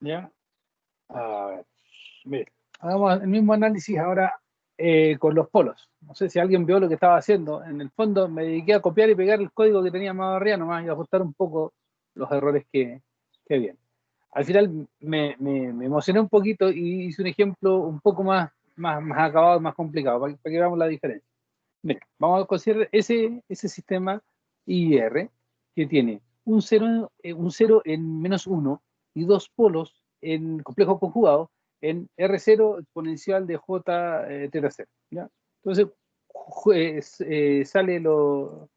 ¿Ya? A ver, mire, hagamos el mismo análisis ahora con los polos. No sé si alguien vio lo que estaba haciendo. En el fondo me dediqué a copiar y pegar el código que tenía más arriba nomás y ajustar un poco los errores que había. Al final me emocioné un poquito y hice un ejemplo un poco más acabado, más complicado, para que veamos la diferencia. Mira, vamos a considerar ese sistema IR que tiene un cero en -1 y dos polos en complejo conjugado en R0 exponencial de J teta 0. ¿Ya? Entonces, sale lo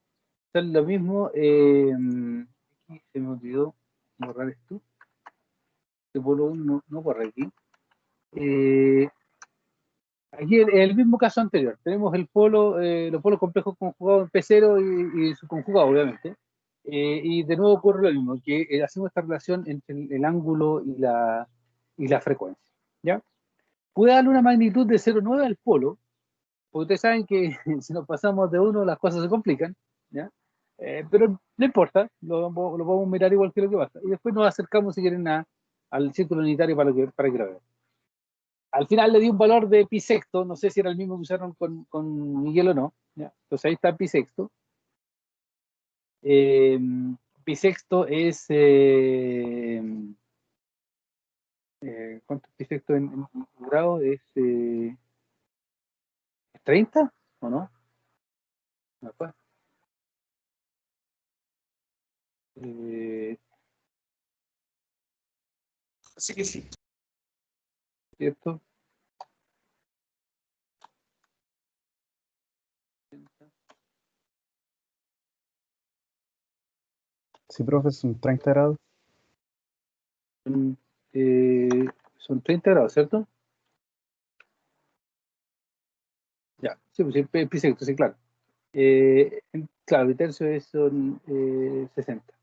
mismo. Aquí se me olvidó borrar esto. Este polo 1 no corre aquí. Eh, Aquí el mismo caso anterior, tenemos los polos complejos conjugados en P0 y su conjugado, obviamente. Y de nuevo ocurre lo mismo, que hacemos esta relación entre el ángulo y la frecuencia. ¿Ya? Puede darle una magnitud de 0,9 al polo, porque ustedes saben que si nos pasamos de uno las cosas se complican. ¿Ya? Pero no importa, lo podemos mirar igual que lo que pasa. Y después nos acercamos, si quieren, al círculo unitario para que lo vean. Al final le di un valor de pi sexto, no sé si era el mismo que usaron con Miguel o no. ¿Ya? Entonces ahí está pi sexto. Eh, Pi sexto es. ¿Cuánto es pi sexto en grado? ¿Es 30 o no? No fue. Eh, Así que sí. ¿Cierto? Sí, profe, son 30 grados. Son, son 30 grados, ¿cierto? Ya, sí, pues sí, pi sexto, sí, claro. Claro, el tercio son 60.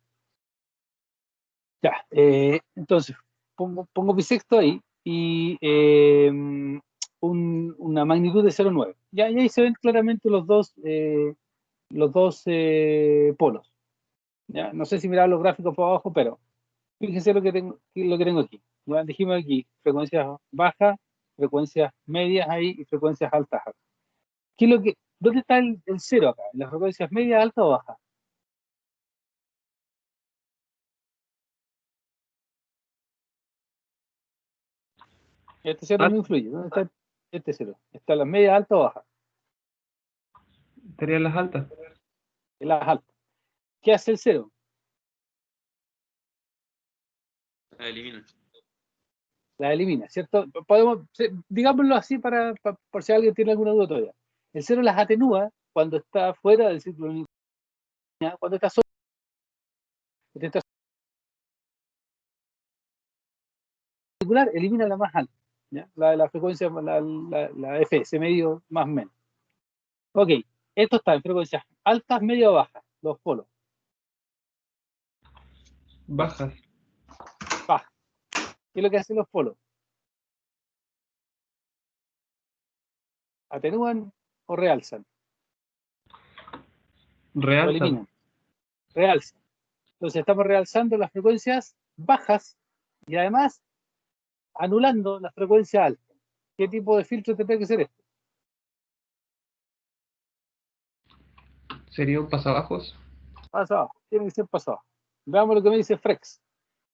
Ya, entonces pongo bisexto ahí y una magnitud de 0,9. Ya, y ahí se ven claramente los dos polos. Ya, no sé si mirar los gráficos por abajo, pero fíjense lo que tengo aquí. Ya, dijimos aquí frecuencias bajas, frecuencias medias ahí y frecuencias altas acá. ¿Dónde está el cero acá? ¿En las frecuencias medias, altas o bajas? Este cero no influye. ¿Dónde está este cero? ¿Está en las medias, altas o bajas? Estaría en las altas. En las altas. ¿Qué hace el cero? La elimina. La elimina, ¿cierto? Digámoslo así por si alguien tiene alguna duda todavía. El cero las atenúa cuando está fuera del círculo unitario, cuando está solo, particular, elimina la más alta, ¿ya? La frecuencia, la FS, medio más menos. Ok, esto está en frecuencias altas, medio o bajas, los polos. Bajas. Bajas. ¿Qué es lo que hacen los polos? ¿Atenúan o realzan? O Realzan. eliminan. Realzan. Entonces estamos realzando las frecuencias bajas y además anulando la frecuencia alta. ¿Qué tipo de filtro tendría que ser este? Sería un pasabajos. Paso abajo, tiene que ser paso abajo. Veamos lo que me dice Frex.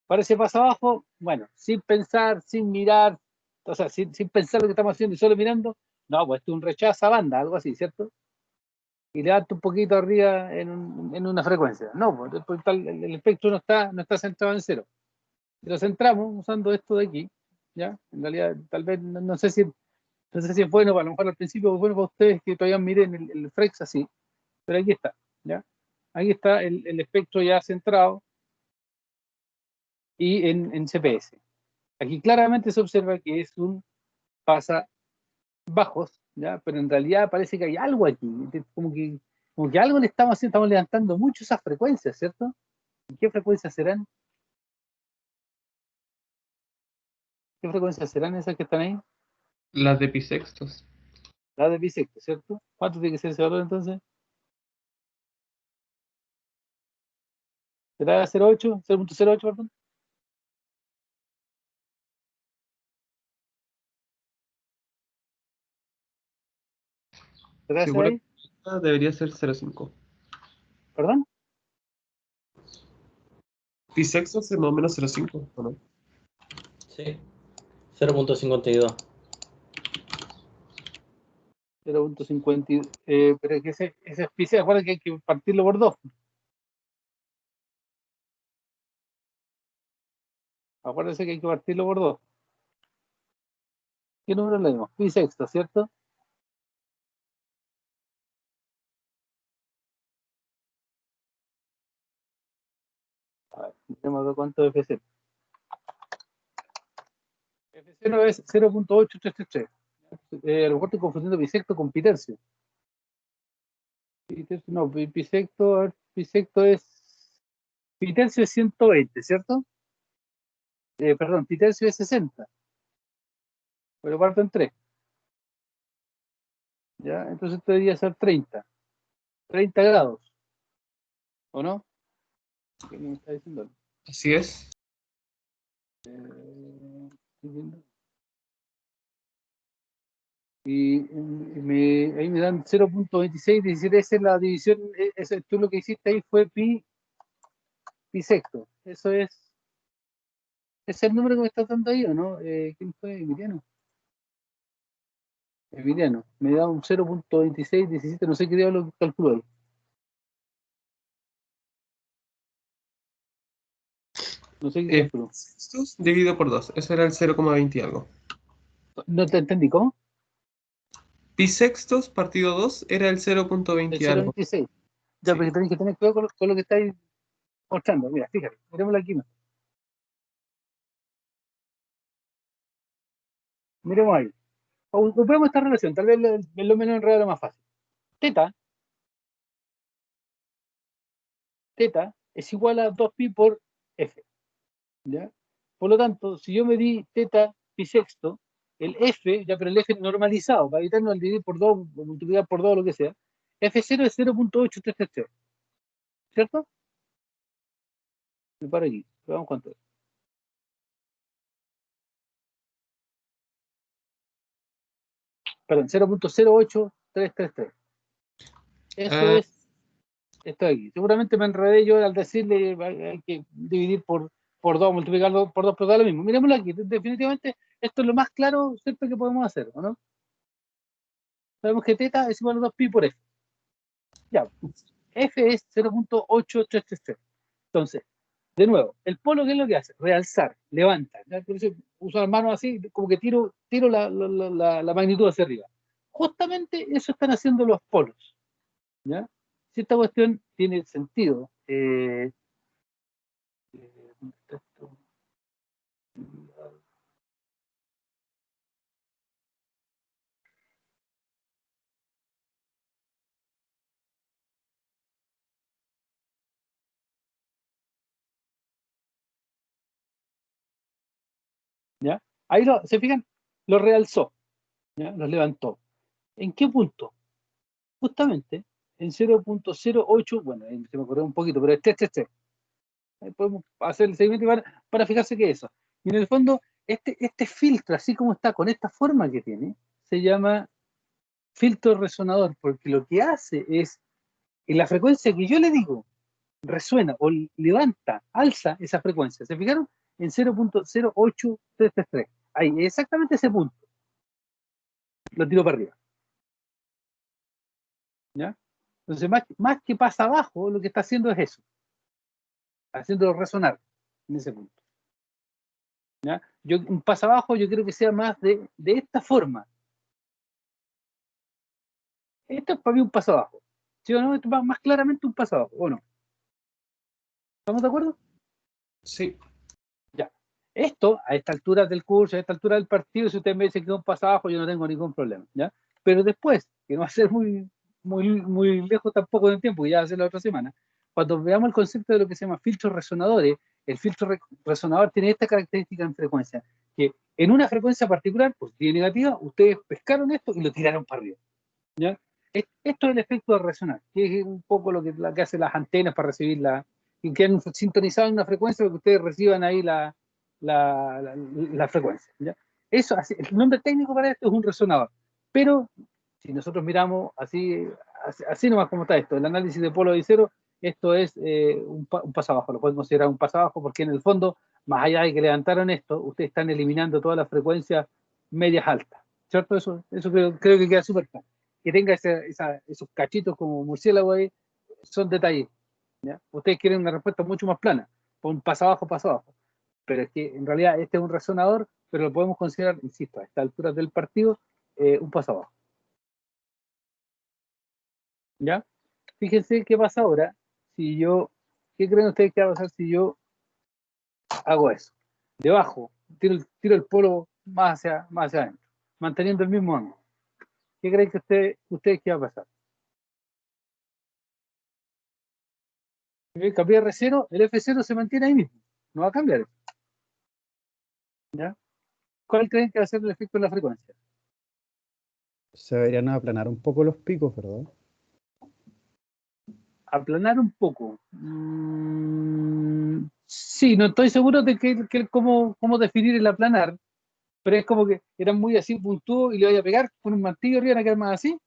Parece paso abajo, bueno, sin pensar, sin mirar, o sea, sin pensar lo que estamos haciendo y solo mirando, no, pues esto es un rechazo a banda, algo así, ¿cierto? Y levanta un poquito arriba en una frecuencia. No, pues el espectro no está centrado en cero. Si lo centramos usando esto de aquí, ¿ya? En realidad, tal vez, no sé si es bueno, a lo mejor al principio es bueno para ustedes que todavía miren el Frex así, pero aquí está, ¿ya? Ahí está el espectro ya centrado y en CPS. Aquí claramente se observa que es un pasa bajos, ¿ya? Pero en realidad parece que hay algo aquí, como que algo le estamos haciendo, estamos levantando mucho esas frecuencias, ¿cierto? ¿Y qué frecuencias serán? ¿Qué frecuencias serán esas que están ahí? Las de pisextos. Las de bisecto, ¿cierto? ¿Cuánto tiene que ser ese valor entonces? ¿Será 0,8? ¿0,08, perdón? ¿Te hace Seguro ahí? que debería ser 0,5. ¿Perdón? Pi sextos es más o menos 0,5, ¿o no? Sí. 0.52. 0.50, pero es que ese pi, acuérdate que hay que partirlo por 2. Acuérdense que hay que partirlo por 2. ¿Qué número le dimos? Pi sexto, ¿cierto? A ver, tenemos de cuánto es F0. F0 es 0.8333. A lo mejor estoy confundiendo pi sexto con pi tercio. Pi tercio no, pi sexto, a ver, pi sexto es. Pi tercio es 120, ¿cierto? Perdón, pi tercio es 60. Pero parto en 3. ¿Ya? Entonces esto debería ser 30. 30 grados. ¿O no? ¿Qué me está diciendo? Así es. Estoy viendo. Y ahí me dan 0.2617. Esa es la división. Tú lo que hiciste ahí fue pi sexto. Eso es el número que me estás dando ahí, ¿o no? ¿Quién fue? Emiliano. Emiliano. Me da un 0.2617. No sé qué diablo calculo ahí. No sé qué calculo. Sextos dividido por 2. Eso era el 0,20 y algo. No te entendí, ¿cómo? Pi sextos partido 2 era el 0,20 El y algo. 0.26. Ya, Sí. pero tenés que tener cuidado con lo que estáis mostrando. Mira, fíjate, miremoslo aquí. Miremos ahí. Ocupemos esta relación, tal vez lo menos enredado, lo más fácil. Teta es igual a 2pi por f. ¿Ya? Por lo tanto, si yo me di teta pi sexto, el f, ya, pero el f normalizado, para evitarnos el dividir por 2, o multiplicar por 2, lo que sea, f0 es 0.8333. ¿Cierto? Me paro aquí. Veamos cuánto es. Perdón, 0.08333. Eso es esto de aquí. Seguramente me enredé yo al decirle hay que dividir por 2, multiplicarlo por 2, pero da lo mismo. Miremoslo aquí. Definitivamente, esto es lo más claro, ¿cierto?, que podemos hacer, ¿o no? Sabemos que teta es igual a 2pi por f. Ya, f es 0.8333. Entonces, de nuevo, el polo, ¿qué es lo que hace? Realzar, levanta. ¿Ya? Por eso uso las manos así, como que tiro la magnitud hacia arriba. Justamente eso están haciendo los polos. ¿Ya? Si esta cuestión tiene sentido, ¿dónde está esto? ¿Ya? Ahí se fijan, lo realzó, ¿ya? Los levantó. ¿En qué punto? Justamente en 0.08, bueno, ahí se me ocurrió un poquito, pero es 333. Ahí podemos hacer el seguimiento para fijarse que es eso. Y en el fondo, este filtro, así como está, con esta forma que tiene, se llama filtro resonador, porque lo que hace es, en la frecuencia que yo le digo, resuena o levanta, alza esa frecuencia. ¿Se fijaron? En 0.08333. Ahí, exactamente ese punto. Lo tiro para arriba. ¿Ya? Entonces, más que pasa abajo, lo que está haciendo es eso. Haciendo resonar en ese punto. ¿Ya? Un paso abajo yo creo que sea más de esta forma. Esto es para mí un paso abajo. ¿Sí o no? Esto es más claramente un paso abajo, ¿o no? ¿Estamos de acuerdo? Sí. Ya. Esto, a esta altura del curso, a esta altura del partido, si usted me dice que es un paso abajo, yo no tengo ningún problema. ¿Ya? Pero después, que no va a ser muy lejos tampoco del tiempo, que ya va a ser la otra semana, cuando veamos el concepto de lo que se llama filtros resonadores, el filtro resonador tiene esta característica en frecuencia, que en una frecuencia particular, positiva y negativa, ustedes pescaron esto y lo tiraron para arriba. ¿Ya? Esto es el efecto de resonar, que es un poco lo que hacen las antenas para recibir y que han sintonizado en una frecuencia para que ustedes reciban ahí la frecuencia. ¿Ya? Eso, el nombre técnico para esto es un resonador, pero Si nosotros miramos así nomás como está esto, el análisis de polo y cero, esto es un paso abajo, lo podemos considerar un paso abajo porque en el fondo, más allá de que levantaron esto, ustedes están eliminando todas las frecuencias medias altas, ¿cierto? Eso creo que queda súper claro. Que tenga esos cachitos como murciélago ahí, son detalles, ¿ya? Ustedes quieren una respuesta mucho más plana, un paso abajo, pero es que en realidad este es un resonador, pero lo podemos considerar, insisto, a esta altura del partido, un paso abajo. ¿Ya? Fíjense qué pasa ahora si yo, ¿qué creen ustedes que va a pasar si yo hago eso? Debajo, tiro el polo más hacia adentro, manteniendo el mismo ángulo. ¿Qué creen que ustedes que va a pasar? Cambié R0, el F0 se mantiene ahí mismo, no va a cambiar. ¿Ya? ¿Cuál creen que va a ser el efecto de la frecuencia? Se deberían aplanar un poco los picos, ¿verdad? Aplanar un poco. Sí, no estoy seguro de cómo definir el aplanar, pero es como que eran muy así puntudos y le voy a pegar con un martillo arriba, van a quedar más así.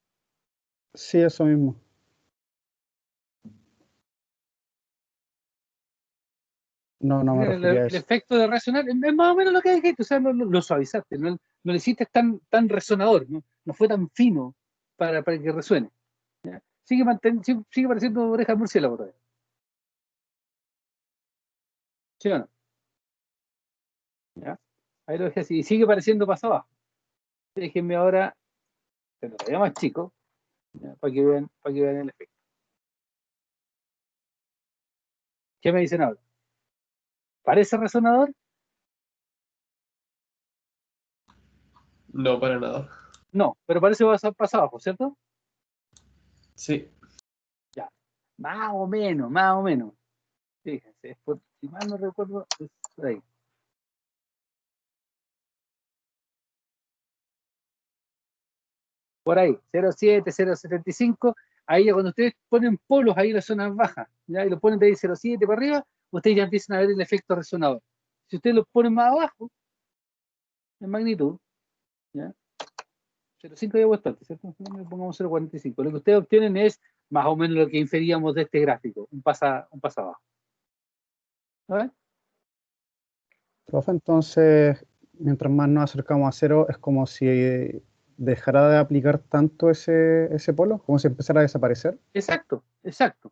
Sí, eso mismo. No me refería a El eso. efecto de resonar es más o menos lo que dijiste, o sea, lo suavizaste, no lo hiciste tan resonador, no fue tan fino para que resuene. ¿Ya? Sigue pareciendo oreja de murciélago todavía. ¿Sí o no? ¿Ya? Ahí lo dejé así, y sigue pareciendo paso abajo. Déjenme ahora, pero todavía más chico, ¿ya? Para que vean el efecto. ¿Qué me dicen ahora? ¿Parece resonador? No, para nada. No, pero parece paso abajo, ¿cierto? Sí. Ya, más o menos, más o menos. Fíjense, si mal no recuerdo, es por ahí. Por ahí, 0,7, 0,75. Ahí ya cuando ustedes ponen polos ahí en las zonas bajas, ¿ya? Y lo ponen de ahí 0,7 para arriba, ustedes ya empiezan a ver el efecto resonador. Si ustedes lo ponen más abajo, en magnitud, ¿ya? 0,5 ya puesto antes, ¿cierto? Pongamos 0,45. Lo que ustedes obtienen es más o menos lo que inferíamos de este gráfico, un paso abajo. ¿Sabes? Profe, entonces, mientras más nos acercamos a cero, es como si dejara de aplicar tanto ese polo, como si empezara a desaparecer. Exacto, exacto.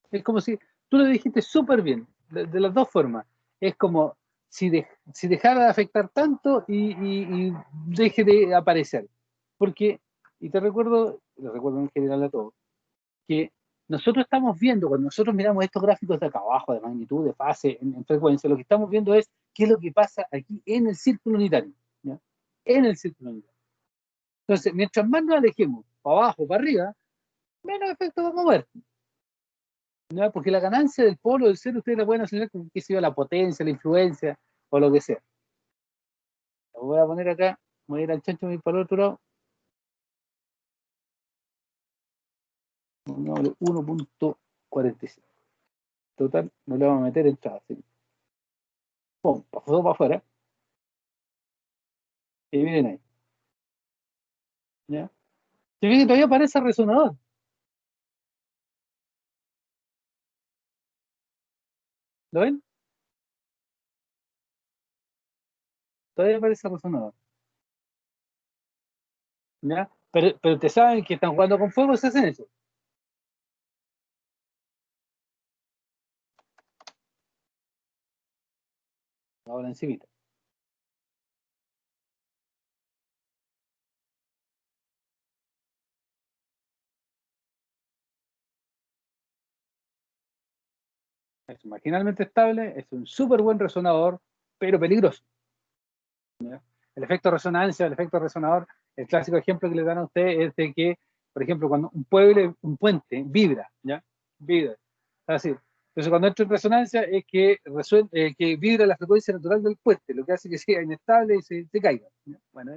Es como si tú lo dijiste súper bien, de las dos formas. Es como si dejara de afectar tanto y deje de aparecer. Porque, y lo recuerdo en general a todos, que nosotros estamos viendo, cuando nosotros miramos estos gráficos de acá abajo, de magnitud, de fase, en frecuencia, lo que estamos viendo es qué es lo que pasa aquí en el círculo unitario. ¿Ya? En el círculo unitario. Entonces, mientras más nos alejemos, para abajo, para arriba, menos efecto vamos a ver. ¿No? Porque la ganancia del polo del cero ustedes la pueden asociar con qué sé yo, la potencia, la influencia o lo que sea. Lo voy a poner acá, voy a ir al chancho y para el otro lado. 1.45. Total, no le vamos a meter entrada. ¿Sí? Pum, pasó para afuera. Y miren ahí. ¿Ya? Si ven que todavía parece resonador. ¿Lo ven? Todavía parece resonador. ¿Ya? Pero te saben que están jugando con fuego, se hacen eso. Ahora encimita. Es marginalmente estable, es un súper buen resonador, pero peligroso. ¿Ya? El efecto resonancia, el efecto resonador, el clásico ejemplo que le dan a ustedes es de que, por ejemplo, cuando un puente vibra, ¿ya? Vibra. Así. Entonces, cuando entra en resonancia es que vibra la frecuencia natural del puente, lo que hace que sea inestable y se caiga. ¿Ya? Bueno,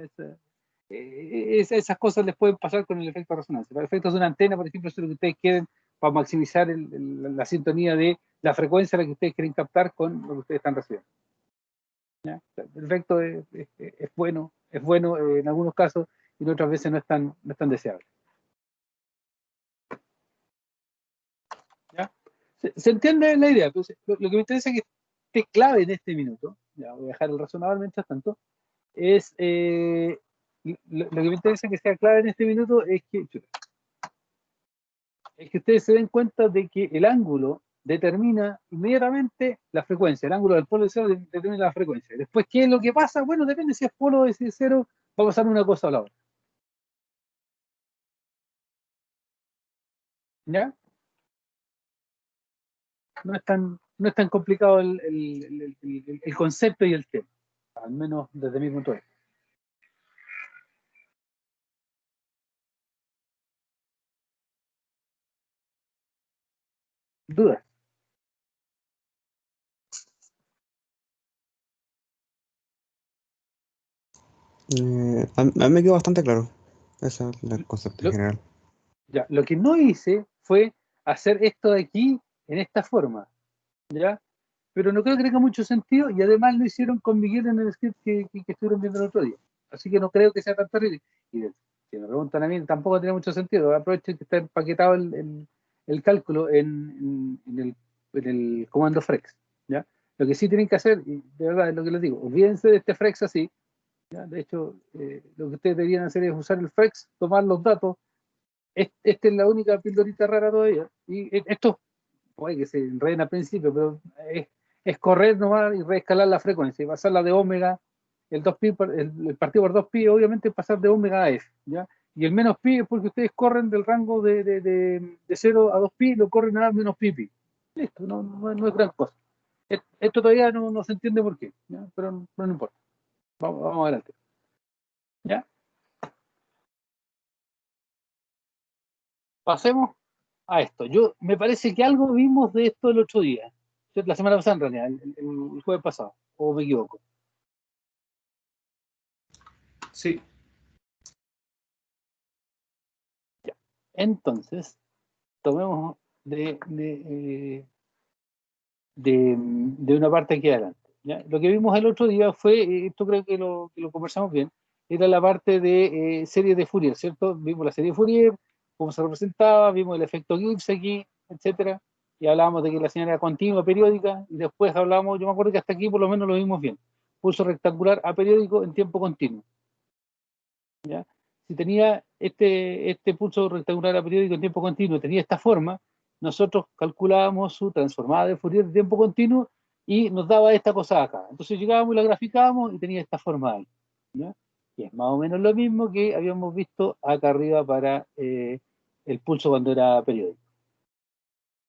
esas cosas les pueden pasar con el efecto de resonancia. Para efectos de una antena, por ejemplo, eso es lo que ustedes quieren para maximizar la sintonía de la frecuencia a la que ustedes quieren captar con lo que ustedes están recibiendo. ¿Ya? El efecto es bueno en algunos casos, y otras veces no es tan deseable. ¿Ya? ¿Se entiende la idea? Entonces, lo que me interesa es que esté clave en este minuto, ya voy a dejar el razonador mientras tanto, es lo que me interesa que sea clave en este minuto es que ustedes se den cuenta de que el ángulo determina inmediatamente la frecuencia, el ángulo del polo de cero determina la frecuencia. Después, ¿qué es lo que pasa? Bueno, depende si es polo o si es cero, va a pasar una cosa o la otra. ¿Ya? No es tan complicado el concepto y el tema, al menos desde mi punto de vista. ¿Dudas? A mí me quedó bastante claro. Ese es el concepto en Lo, general. ya, lo que no hice fue hacer esto de aquí en esta forma, ¿ya? Pero no creo que tenga mucho sentido y además lo hicieron con Miguel en el script que estuvieron viendo el otro día. Así que no creo que sea tan terrible. Y si me preguntan a mí, tampoco tiene mucho sentido. Aprovechen que está empaquetado el cálculo en el comando Frex, ¿ya? Lo que sí tienen que hacer, y de verdad es lo que les digo, olvídense de este Frex así, ¿ya? De hecho, lo que ustedes deberían hacer es usar el Frex, tomar los datos. Esta es la única pildorita rara todavía. Y esto puede que se enreden al principio, pero es correr nomás y reescalar la frecuencia y pasarla de omega, el 2pi, el partido por 2pi, obviamente pasar de omega a f, ¿ya? Y el menos pi es porque ustedes corren del rango de 0 a 2pi, lo corren a menos pi. Listo, no es gran cosa. Esto todavía no se entiende por qué, ¿ya? Pero no importa. Vamos adelante. ¿Ya? Pasemos a esto. Me parece que algo vimos de esto el otro día, la semana pasada en realidad, el jueves pasado, o me equivoco. Sí. Entonces, tomemos de una parte aquí adelante, ¿ya? Lo que vimos el otro día fue, esto creo que lo conversamos bien, era la parte de series de Fourier, ¿cierto? Vimos la serie de Fourier, cómo se representaba, vimos el efecto Gibbs aquí, etcétera, y hablábamos de que la señal era continua, periódica, y después hablábamos, yo me acuerdo que hasta aquí por lo menos lo vimos bien, pulso rectangular aperiódico en tiempo continuo, ¿ya? Si tenía este pulso rectangular aperiódico en tiempo continuo, tenía esta forma, nosotros calculábamos su transformada de Fourier de tiempo continuo y nos daba esta cosa acá. Entonces llegábamos y la graficábamos y tenía esta forma ahí, ¿ya? Y es más o menos lo mismo que habíamos visto acá arriba para el pulso cuando era periódico.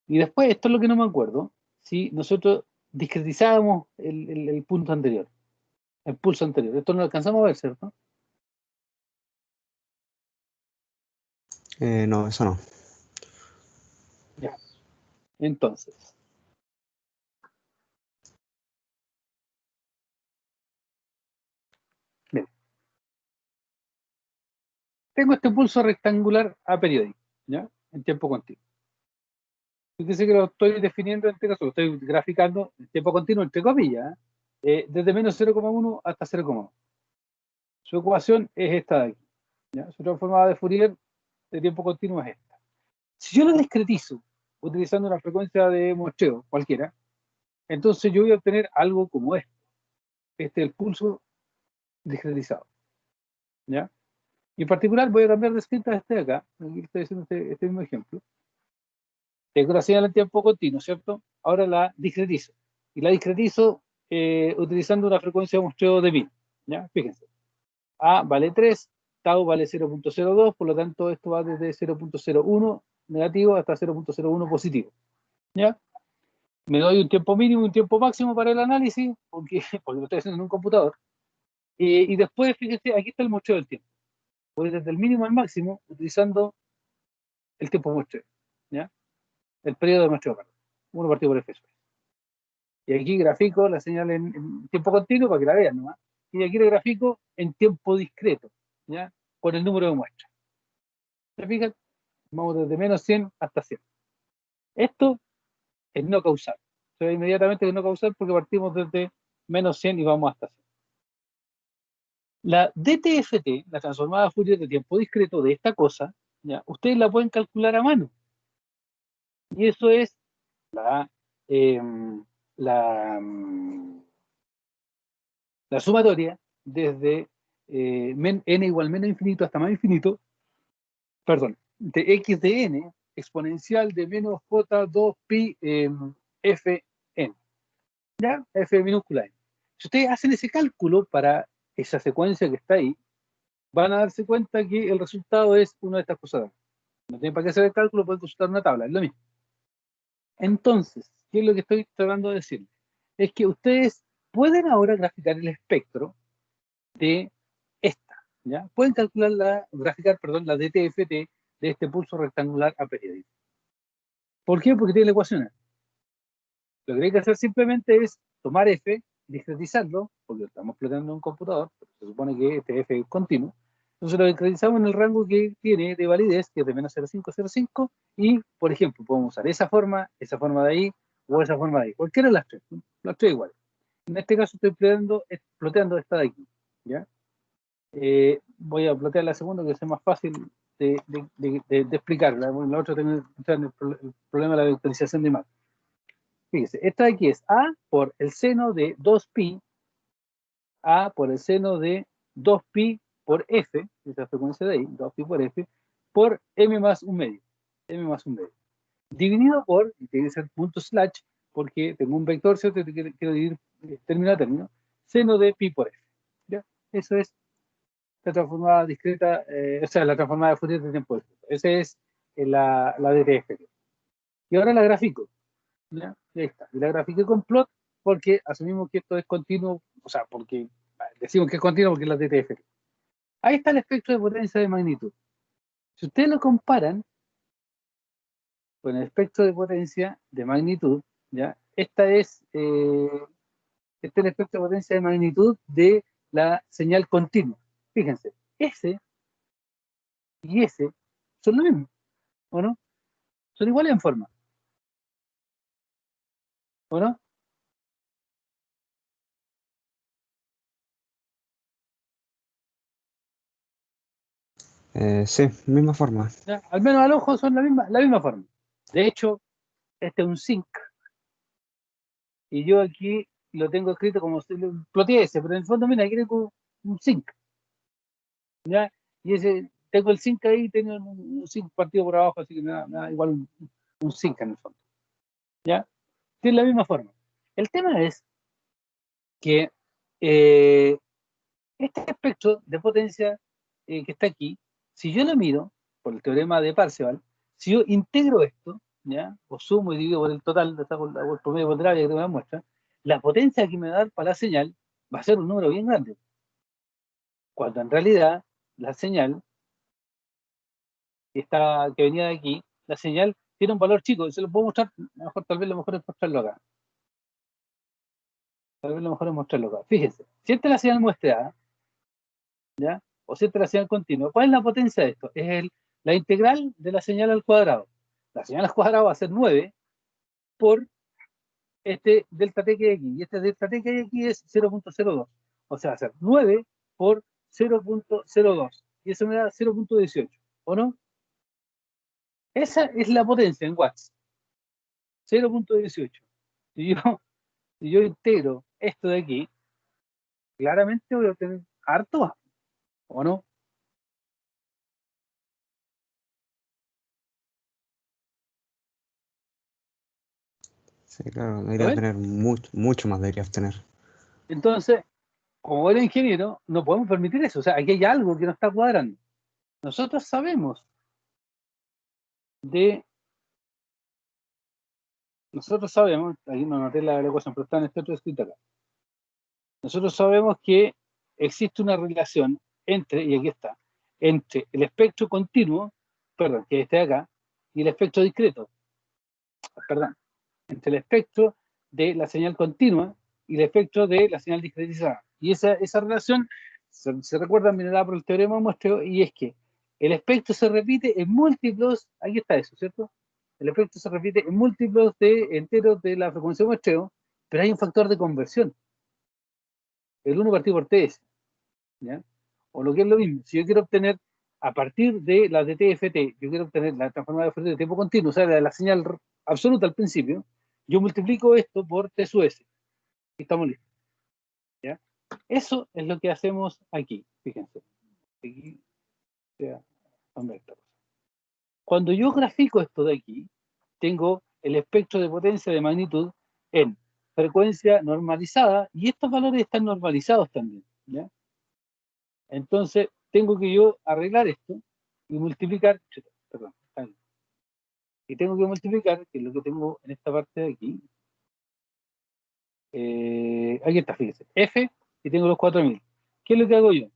Y después, esto es lo que no me acuerdo, si nosotros discretizábamos el punto anterior, el pulso anterior. Esto no lo alcanzamos a ver, ¿cierto? No, eso no. Ya. Entonces, miren, tengo este pulso rectangular aperiódico, ¿ya? En tiempo continuo. Fíjense que lo estoy definiendo en este caso, lo estoy graficando en tiempo continuo, entre comillas, desde menos 0,1 hasta 0,1. Su ecuación es esta de aquí, ¿ya? Su transformada de Fourier de tiempo continuo es esta. Si yo lo discretizo utilizando una frecuencia de muestreo cualquiera, entonces yo voy a obtener algo como esto. Este es el pulso discretizado, ¿ya? Y en particular voy a cambiar de script a este de acá. Aquí estoy haciendo este mismo ejemplo. Tengo la señal en tiempo continuo, ¿cierto? Ahora la discretizo. Y la discretizo utilizando una frecuencia de muestreo de 1000, ¿ya? Fíjense. A vale 3, tau vale 0.02, por lo tanto esto va desde 0.01 negativo hasta 0.01 positivo, ¿ya? Me doy un tiempo mínimo y un tiempo máximo para el análisis, porque lo estoy haciendo en un computador. Y después, fíjense, aquí está el muestreo del tiempo. Voy desde el mínimo al máximo utilizando el tiempo de muestreo, ¿ya? El periodo de muestreo, perdón. 1 partido por F. Y aquí grafico la señal en tiempo continuo para que la vean nomás. Y aquí la grafico en tiempo discreto, ¿ya? Con el número de muestras. ¿Se fijan? Vamos desde menos 100 hasta 100. Esto es no causal. Se ve inmediatamente que no causal porque partimos desde menos 100 y vamos hasta 100. La DTFT, la transformada Fourier de tiempo discreto de esta cosa, ¿ya? Ustedes la pueden calcular a mano. Y eso es la, la, la sumatoria desde n igual menos infinito hasta más infinito, perdón, de x de n exponencial de menos j2 pi fn, ¿ya? F minúscula n. Si ustedes hacen ese cálculo para esa secuencia que está ahí, van a darse cuenta que el resultado es una de estas cosas. No tienen para qué hacer el cálculo, pueden consultar una tabla, es lo mismo. Entonces, ¿qué es lo que estoy tratando de decir? Es que ustedes pueden ahora graficar el espectro de esta, ¿ya? Pueden calcular graficar, perdón, la DTFT de este pulso rectangular aperiódico. ¿Por qué? Porque tiene la ecuación. Lo que hay que hacer simplemente es tomar F, discretizarlo, porque estamos plotando en un computador, se supone que este F es continuo. Entonces lo discretizamos en el rango que tiene de validez, que es de menos 0,5 a 0,5, y, por ejemplo, podemos usar esa forma de ahí, o esa forma de ahí. Cualquiera de las tres iguales. En este caso estoy ploteando esta de aquí, ¿ya? Voy a plotear la segunda, que es más fácil de explicar. La otra tengo el problema de la vectorización de imagen. Fíjese, esta de aquí es A por el seno de 2pi, A por el seno de 2pi por F, esa frecuencia de ahí, 2pi por F, por M más un medio, dividido por, y tiene que ser punto slash, porque tengo un vector, ¿cierto? Quiero dividir término a término, seno de pi por F, ¿ya? Eso es la transformada discreta, o sea, la transformada de Fourier de tiempo discreto. Esa es la DTF. Y ahora la grafico. ¿Ya? Y ahí está. Y la grafiqué con plot porque asumimos que esto es continuo, o sea, porque decimos que es continuo porque es la DTF. Ahí está el espectro de potencia de magnitud. Si ustedes lo comparan con el espectro de potencia de magnitud, ¿ya? Este es el espectro de potencia de magnitud de la señal continua. Fíjense, ese y ese son lo mismo, ¿o no? Son iguales en forma, ¿o no? Sí, misma forma. ¿Ya? Al menos al ojo son la misma forma. De hecho, este es un zinc, y yo aquí lo tengo escrito como ploteé ese, pero en el fondo, mira, aquí tengo un zinc, ¿ya? Y ese, tengo el zinc ahí, tengo un zinc partido por abajo, así que me da igual un zinc en el fondo, ¿ya? Tiene la misma forma. El tema es que eh, este espectro de potencia que está aquí, si yo lo mido por el teorema de Parseval, si yo integro esto, ¿ya? O sumo y divido por el total, saco el promedio ponderario que tengo una muestra, la potencia que me va a dar para la señal va a ser un número bien grande, cuando en realidad la señal que venía de aquí, la señal tiene un valor chico, se lo puedo mostrar, tal vez lo mejor es mostrarlo acá. Fíjense, si esta es la señal muestreada, ¿ya? O si esta es la señal continua, ¿cuál es la potencia de esto? Es la integral de la señal al cuadrado. La señal al cuadrado va a ser 9 por este delta t que hay aquí, y este delta t que hay aquí es 0,02. O sea, va a ser 9 por 0,02. Y eso me da 0,18, ¿o no? Esa es la potencia en watts. 0,18. Si yo integro esto de aquí, claramente voy a obtener harto más, ¿o no? Sí, claro, ¿Lo debería ven? tener mucho, mucho más debería obtener. Entonces, como era ingeniero, no podemos permitir eso. O sea, aquí hay algo que no está cuadrando. Nosotros sabemos aquí no anoté la ecuación, pero está en este otro escrito acá. Nosotros sabemos que existe una relación entre, y aquí está, entre el espectro continuo, perdón, que está acá, y el espectro discreto, perdón, entre el espectro de la señal continua y el espectro de la señal discretizada. Y esa relación se recuerda mirada por el teorema de muestreo, y es que el espectro se repite en múltiplos, aquí está eso, ¿cierto? El espectro se repite en múltiplos de enteros de la frecuencia de muestreo, pero hay un factor de conversión, el 1 partido por TS, ¿ya? O lo que es lo mismo, si yo quiero obtener a partir de la de TFT, yo quiero obtener la transformada de Fourier de tiempo continuo, o sea, la señal absoluta al principio, yo multiplico esto por T sub S. Y estamos listos. ¿Ya? Eso es lo que hacemos aquí, fíjense. Aquí, ¿dónde está? Cuando yo grafico esto de aquí, tengo el espectro de potencia de magnitud en frecuencia normalizada, y estos valores están normalizados también, ¿ya? Entonces, tengo que yo arreglar esto y multiplicar, perdón, y tengo que multiplicar, que es lo que tengo en esta parte de aquí, aquí está, fíjense, F, y tengo los 4000. ¿Qué es lo que hago yo?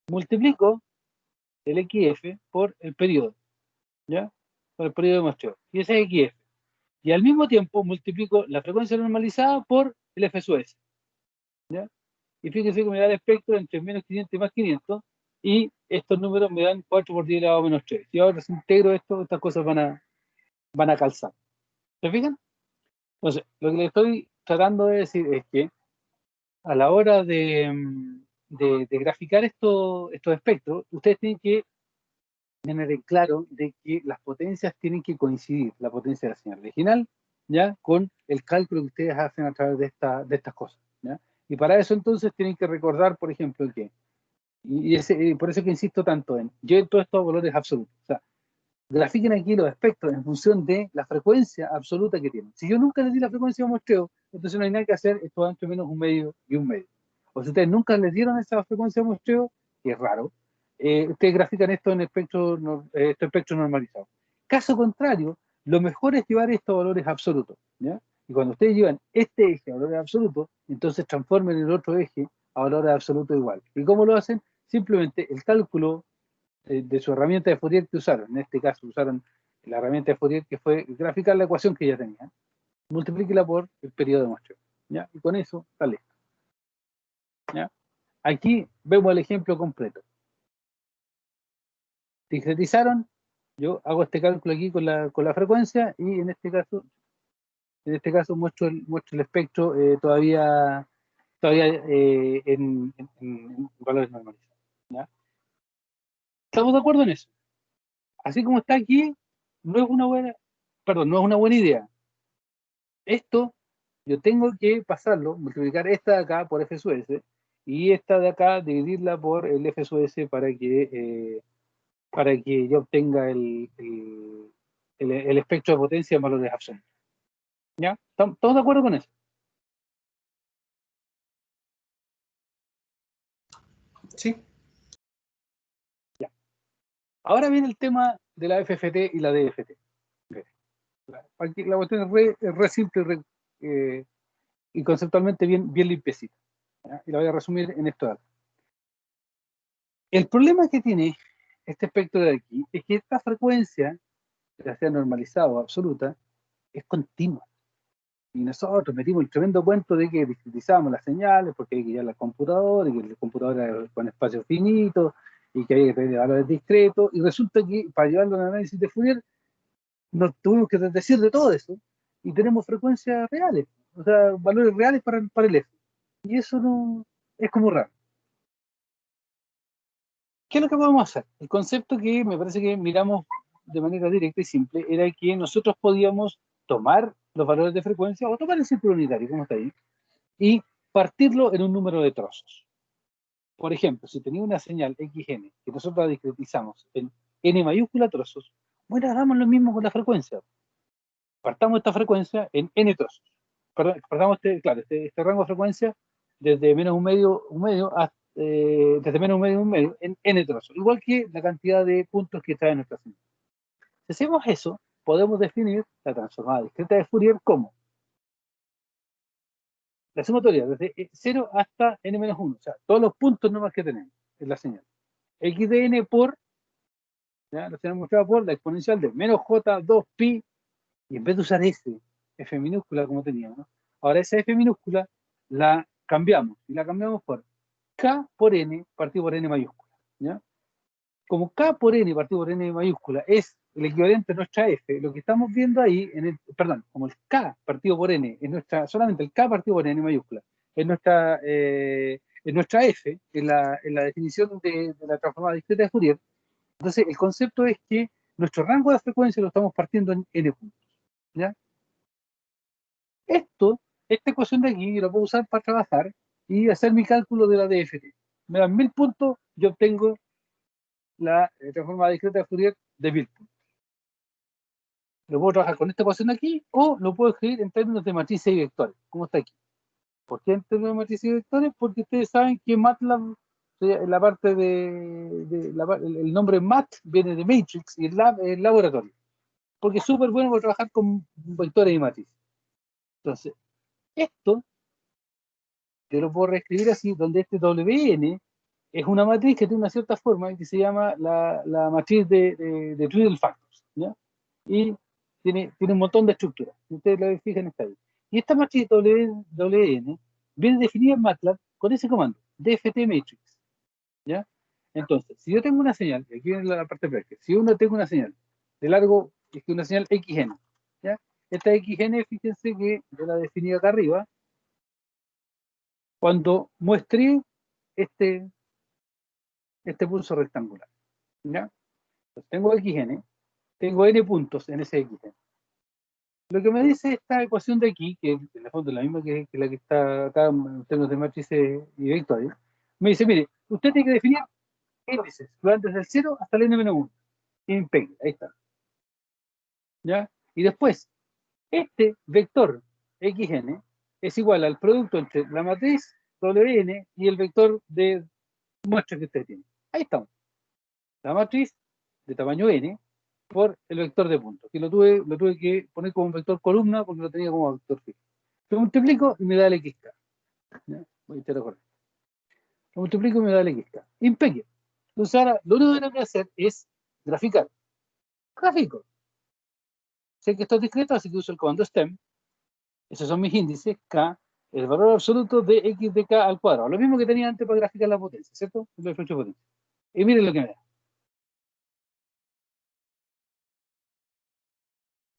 Multiplico el XF por el periodo, ¿ya? Por el periodo de muestreo, y ese es XF. Y al mismo tiempo multiplico la frecuencia normalizada por el F sub S, ¿ya? Y fíjense que me da el espectro entre menos 500 y más 500, y estos números me dan 4 por 10 elevado a menos 3. Y ahora si integro esto, estas cosas van a calzar. ¿Se fijan? Entonces, lo que les estoy tratando de decir es que a la hora de graficar estos espectros, ustedes tienen que tener en claro de que las potencias tienen que coincidir, la potencia de la señal original, ¿ya? Con el cálculo que ustedes hacen a través de estas cosas, ¿ya? Y para eso entonces tienen que recordar, por ejemplo, que, por eso que insisto tanto en, lleven todos estos valores absolutos, o sea, grafiquen aquí los espectros en función de la frecuencia absoluta que tienen. Si yo nunca les di la frecuencia de muestreo, entonces no hay nada que hacer, esto va entre menos un medio y un medio. O si ustedes nunca les dieron esa frecuencia de muestreo, que es raro, ustedes grafican esto en estos espectros normalizados. Caso contrario, lo mejor es llevar estos valores absolutos, ¿ya? Y cuando ustedes llevan este eje a valores absolutos, entonces transformen el otro eje a valores absolutos igual. ¿Y cómo lo hacen? Simplemente el cálculo de su herramienta de Fourier que usaron. En este caso usaron la herramienta de Fourier que fue graficar la ecuación que ya tenían. Multiplíquela por el periodo de muestreo, ¿ya? Y con eso está listo, ¿ya? Aquí vemos el ejemplo completo. Discretizaron, yo hago este cálculo aquí con la frecuencia, y en este caso muestro el espectro todavía en valores normalizados, ¿ya? ¿Estamos de acuerdo en eso? Así como está aquí, no es una buena idea. Esto yo tengo que pasarlo, multiplicar esta de acá por F sub S, y esta de acá dividirla por el F sub S para que yo obtenga el espectro de potencia en valores absolutos. ¿Ya? ¿Estamos de acuerdo con eso? Sí. Ya. Ahora viene el tema de la FFT y la DFT. Aquí la cuestión es re simple y conceptualmente bien limpiecita, ¿ya? Y la voy a resumir en esto de acá. El problema que tiene este espectro de aquí es que esta frecuencia, ya sea normalizada o absoluta, es continua. Y nosotros metimos el tremendo cuento de que discretizábamos las señales porque hay que llevar al computador, y que el computador era con espacio finito, y que había que tener valores discretos, y resulta que para llevarlo al análisis de Fourier nos tuvimos que desdecir de todo eso, y tenemos frecuencias reales, o sea, valores reales para el F. Y eso no es como raro. ¿Qué es lo que podemos hacer? El concepto que me parece que miramos de manera directa y simple era que nosotros podíamos tomar los valores de frecuencia o tomar el círculo unitario, como está ahí, y partirlo en un número de trozos. Por ejemplo, si tenía una señal XN que nosotros la discretizamos en N mayúscula trozos, bueno, hagamos lo mismo con la frecuencia. Partamos esta frecuencia en N trozos. Partamos este rango de frecuencia desde menos un medio hasta desde menos un medio en N trozos, igual que la cantidad de puntos que trae nuestra señal. Si hacemos eso, podemos definir la transformada discreta de Fourier como la sumatoria desde 0 hasta n-1, o sea, todos los puntos nomás que tenemos en la señal. X de n por, ¿ya? Lo tenemos mostrado por la exponencial de menos j2 pi, y en vez de usar f minúscula como teníamos, ¿no? Ahora esa f minúscula la cambiamos, y la cambiamos por k por n partido por n mayúscula, ¿ya? Como k por n partido por n mayúscula es el equivalente a nuestra f, lo que estamos viendo ahí, como el k partido por n, solamente el k partido por n mayúscula, es en nuestra F, en la definición de la transformada discreta de Fourier. Entonces, el concepto es que nuestro rango de frecuencia lo estamos partiendo en n puntos. ¿Ya? Esta ecuación de aquí, yo la puedo usar para trabajar y hacer mi cálculo de la DFT. Me dan 1000 puntos, yo obtengo la transformada discreta de Fourier de 1000 puntos. Lo puedo trabajar con esta ecuación de aquí o lo puedo escribir en términos de matrices y vectores, como está aquí. ¿Por qué en términos de matrices y vectores? Porque ustedes saben que MATLAB, la parte el nombre MAT viene de Matrix y el lab es laboratorio. Porque es súper bueno para trabajar con vectores y matrices. Entonces, esto yo lo puedo reescribir así, donde este WN es una matriz que tiene una cierta forma que se llama la matriz de Trivial Factors, ¿ya? Y tiene un montón de estructuras. Si ustedes lo fijan, está ahí. Y esta matriz WN viene definida en MATLAB con ese comando, DFT matrix, ¿ya? Entonces, si yo tengo una señal, aquí viene la parte práctica, si uno tengo una señal de largo, es que una señal XN, ¿ya? Esta XN, fíjense que yo la definí acá arriba, cuando muestré este pulso rectangular, ¿ya? Entonces, tengo XN, tengo N puntos en ese XN. Lo que me dice esta ecuación de aquí, que en el fondo es la misma que la que está acá en términos de matrices y vectores, me dice, mire, usted tiene que definir índices, que van desde el 0 hasta el n-1. Impeque, ahí está. ¿Ya? Y después, este vector xn es igual al producto entre la matriz wn y el vector de muestra que usted tiene. Ahí estamos. La matriz de tamaño n por el vector de puntos, que lo tuve que poner como un vector columna porque lo tenía como vector fijo. Lo multiplico y me da el xk. ¿Ya? Voy a intentar recordar. Lo multiplico y me da el xk. Impeque. Entonces ahora lo único que tengo que hacer es graficar. Gráfico. Sé que esto es discreto, así que uso el comando stem. Esos son mis índices, k, el valor absoluto de x de k al cuadrado. Lo mismo que tenía antes para graficar la potencia, ¿cierto? El efecto de potencia. Y miren lo que me da.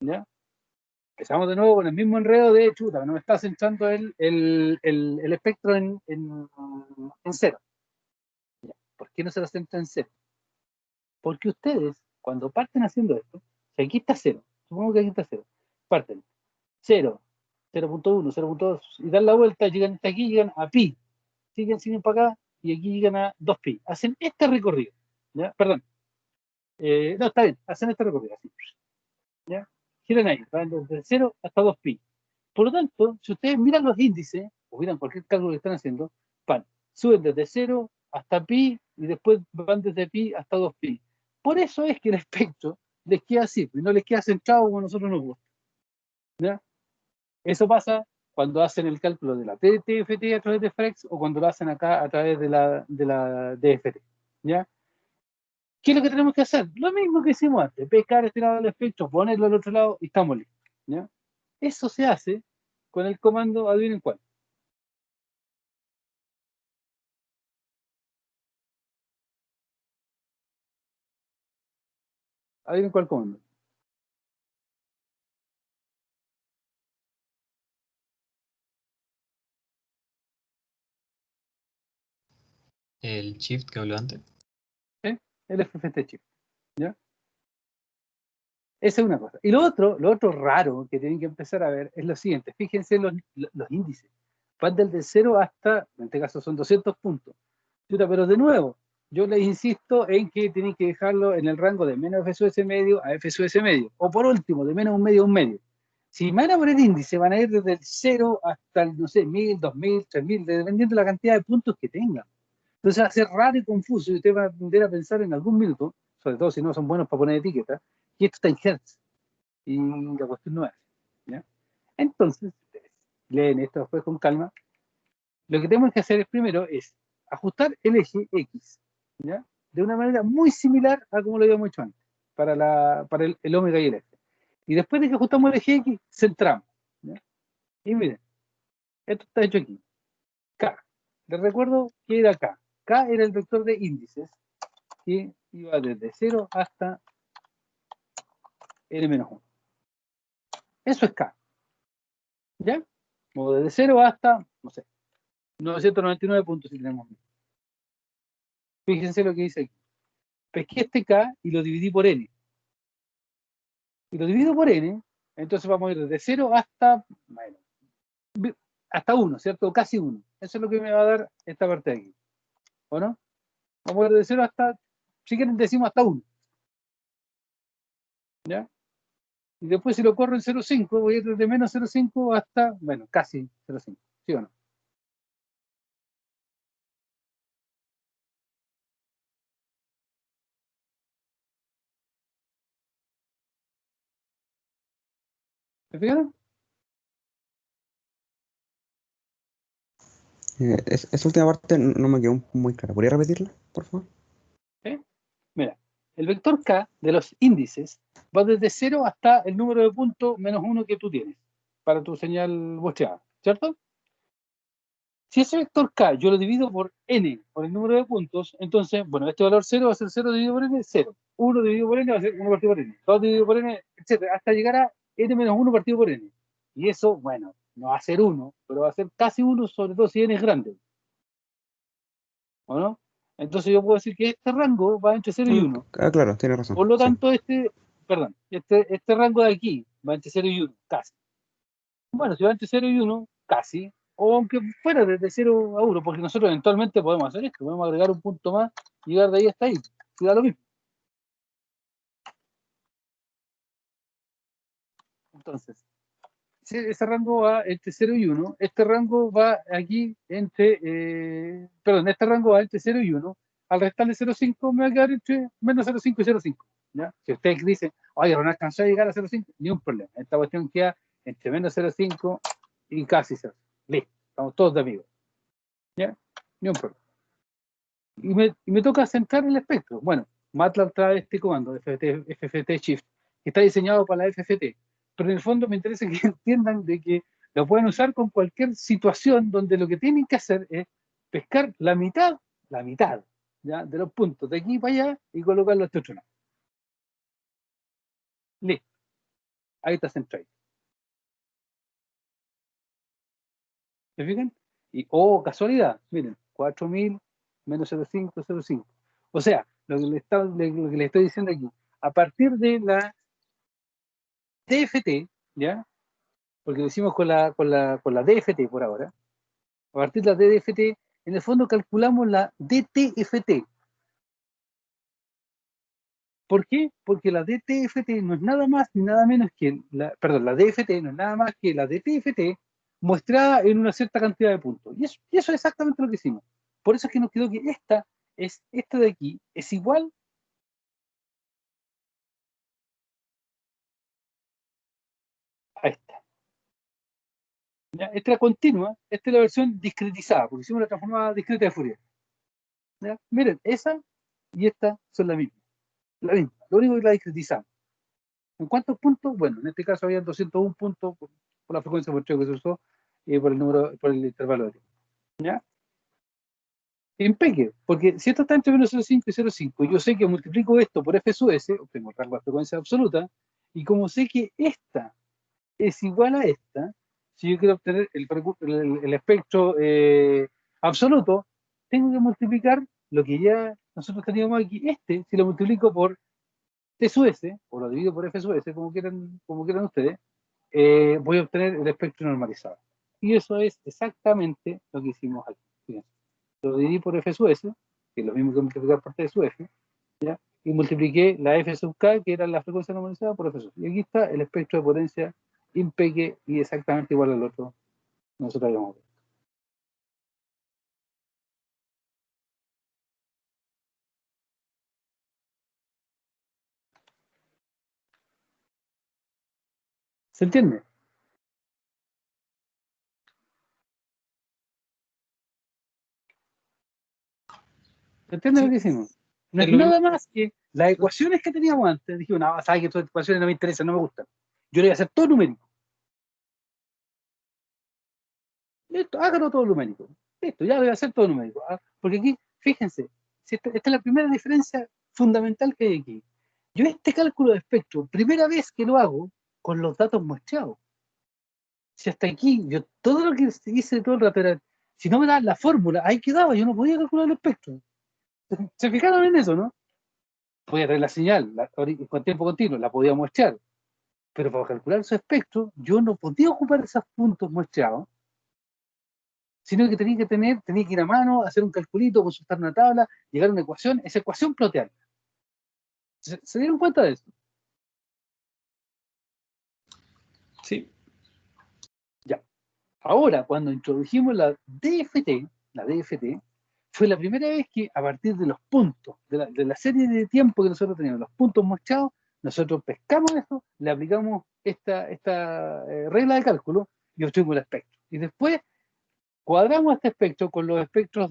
¿Ya? Empezamos de nuevo con el mismo enredo de chuta, no me está centrando el espectro en cero. ¿Ya? ¿Por qué no se lo centra en cero? Porque ustedes, cuando parten haciendo esto, si aquí está cero, supongo que aquí está cero, parten 0, 0.1, 0.2 y dan la vuelta, llegan hasta aquí, llegan a pi, siguen para acá y aquí llegan a 2pi. Hacen este recorrido, ¿ya? Perdón. No, está bien, hacen este recorrido así, ¿ya? Giran ahí, van desde 0 hasta 2pi. Por lo tanto, si ustedes miran los índices, o miran cualquier cálculo que están haciendo, suben desde 0 hasta pi y después van desde pi hasta 2pi. Por eso es que el espectro les queda así, y no les queda centrado como a nosotros nos gusta. ¿Ya? Eso pasa cuando hacen el cálculo de la TFT a través de Frex o cuando lo hacen acá a través de la DFT. ¿Ya? ¿Qué es lo que tenemos que hacer? Lo mismo que hicimos antes, pescar este lado del espectro, ponerlo al otro lado y estamos listos. ¿Ya? Eso se hace con el comando, adivinen cuál. Adivinen cuál comando. El shift que habló antes. ¿Eh? El FFT Shift. ¿Ya? Esa es una cosa. Y lo otro raro que tienen que empezar a ver es lo siguiente. Fíjense los índices. Van desde 0 hasta, en este caso son 200 puntos. Pero de nuevo, yo les insisto en que tienen que dejarlo en el rango de menos FSUS medio a FSUS medio. O por último, de menos un medio a un medio. Si van a poner índice, van a ir desde el 0 hasta el, no sé, 1000, 2000, 3000, dependiendo de la cantidad de puntos que tengan. Entonces va a ser raro y confuso y usted va a tender a pensar en algún minuto, sobre todo si no son buenos para poner etiquetas, que esto está en Hertz. Y la cuestión no es así, ¿ya? Entonces, ustedes leen esto después con calma. Lo que tenemos que hacer es, primero es ajustar el eje X, ¿ya? De una manera muy similar a como lo habíamos hecho antes, para el omega y el F. Y después de que ajustamos el eje X, centramos, ¿ya? Y miren, esto está hecho aquí. K. Les recuerdo que era K. K era el vector de índices que iba desde 0 hasta n-1. Eso es K. ¿Ya? O desde 0 hasta, no sé, 999 puntos si tenemos. Fíjense lo que dice aquí. Pesqué este K y lo dividí por N. Y lo divido por N, entonces vamos a ir desde 0 hasta, bueno, hasta 1, ¿cierto? Casi 1. Eso es lo que me va a dar esta parte de aquí. ¿O no? Vamos a ir de 0 hasta, si quieren decimos hasta 1. ¿Ya? Y después si lo corro en 0,5, voy a ir desde menos 0,5 hasta, bueno, casi 0,5. ¿Sí o no? ¿Se fijaron? Esa última parte no me quedó muy clara. ¿Podría repetirla, por favor? ¿Sí? Mira, el vector K de los índices va desde 0 hasta el número de puntos menos 1 que tú tienes para tu señal bosteada, ¿cierto? Si ese vector K yo lo divido por N, por el número de puntos, entonces, bueno, este valor 0 va a ser 0 dividido por N, 0. 1 dividido por N va a ser 1 partido por N. 2 dividido por N, etc. Hasta llegar a N menos 1 partido por N. Y eso, bueno, no va a ser 1, pero va a ser casi 1, sobre todo si N es grande. ¿O no? Entonces yo puedo decir que este rango va entre 0 y 1. Claro, tiene razón. Por lo Sí. tanto, este rango de aquí va entre 0 y 1, casi. Bueno, si va entre 0 y 1, casi. O aunque fuera desde 0 a 1, porque nosotros eventualmente podemos hacer esto, podemos agregar un punto más y llegar de ahí hasta ahí. Si da lo mismo. Entonces, si ese rango va entre 0 y 1, este rango va aquí entre, este rango va entre 0 y 1, al restarle 0,5 me va a quedar entre menos 0,5 y 0,5. ¿Ya? Si ustedes dicen, oye, Ronald cansó de llegar a 0,5, ni un problema. Esta cuestión queda entre menos 0,5 y casi 0. Listo, estamos todos de amigos. ¿Ya? Ni un problema. Y me toca centrar el espectro. Bueno, MATLAB trae este comando, FFT Shift, que está diseñado para la FFT. Pero en el fondo me interesa que entiendan de que lo pueden usar con cualquier situación donde lo que tienen que hacer es pescar la mitad, ¿ya? De los puntos de aquí para allá y colocarlo este otro lado. Listo. Ahí está centrado. ¿Se fijan? Y, casualidad, miren, 4000 menos 0,5. O sea, lo que le estoy diciendo aquí, a partir de la DFT, ¿ya? Porque lo hicimos con la DFT por ahora. A partir de la DFT, en el fondo calculamos la DTFT. ¿Por qué? Porque la DTFT no es nada más ni nada menos que la DFT no es nada más que la DTFT mostrada en una cierta cantidad de puntos. Y eso es exactamente lo que hicimos. Por eso es que nos quedó que esta de aquí es igual a esta. ¿Ya? Esta es la continua, esta es la versión discretizada, porque hicimos la transformada discreta de Fourier. ¿Ya? Miren, esa y esta son la misma. Lo único que la discretizamos. ¿En cuántos puntos? Bueno, en este caso había 201 puntos por la frecuencia de muestreo que se usó y por el intervalo de tiempo. ¿Ya? Impeque, porque si esto está entre menos 0,5 y 0,5, yo sé que multiplico esto por f sub s, obtengo el rango de frecuencia absoluta, y como sé que esta es igual a esta, si yo quiero obtener el espectro absoluto, tengo que multiplicar lo que ya nosotros teníamos aquí, si lo multiplico por T sub s, o lo divido por f sub s, como quieran ustedes, voy a obtener el espectro normalizado. Y eso es exactamente lo que hicimos aquí. Fíjense. Lo dividí por f sub s, que es lo mismo que multiplicar por T sub f, ¿ya? Y multipliqué la f sub k, que era la frecuencia normalizada, por f sub. Y aquí está el espectro de potencia impeque y exactamente igual al otro nosotros habíamos visto. ¿Se entiende? ¿Se entiende lo que hicimos? No es nada más que las ecuaciones que teníamos antes. Dijimos, no, sabes que estas ecuaciones no me interesan, no me gustan. Yo le voy a hacer todo numérico. Listo, hágalo todo numérico. Listo, ya voy a hacer todo numérico. Porque aquí, fíjense, esta es la primera diferencia fundamental que hay aquí. Yo este cálculo de espectro, primera vez que lo hago con los datos muestreados. Si hasta aquí, yo todo lo que hice todo el rato era Si no me daban la fórmula, ahí quedaba, yo no podía calcular el espectro. ¿Se fijaron en eso, no? Podía tener la señal con tiempo continuo, la podía muestrear, pero para calcular su espectro, yo no podía ocupar esos puntos muestreados, sino que tenía que ir a mano, hacer un calculito, consultar una tabla, llegar a una ecuación, esa ecuación plotearla. ¿Se dieron cuenta de eso? Sí. Ya. Ahora, cuando introdujimos la DFT, fue la primera vez que a partir de los puntos, de la serie de tiempo que nosotros teníamos, los puntos muestreados, nosotros pescamos eso, le aplicamos esta regla de cálculo y obtuvimos el espectro. Y después cuadramos este espectro con los espectros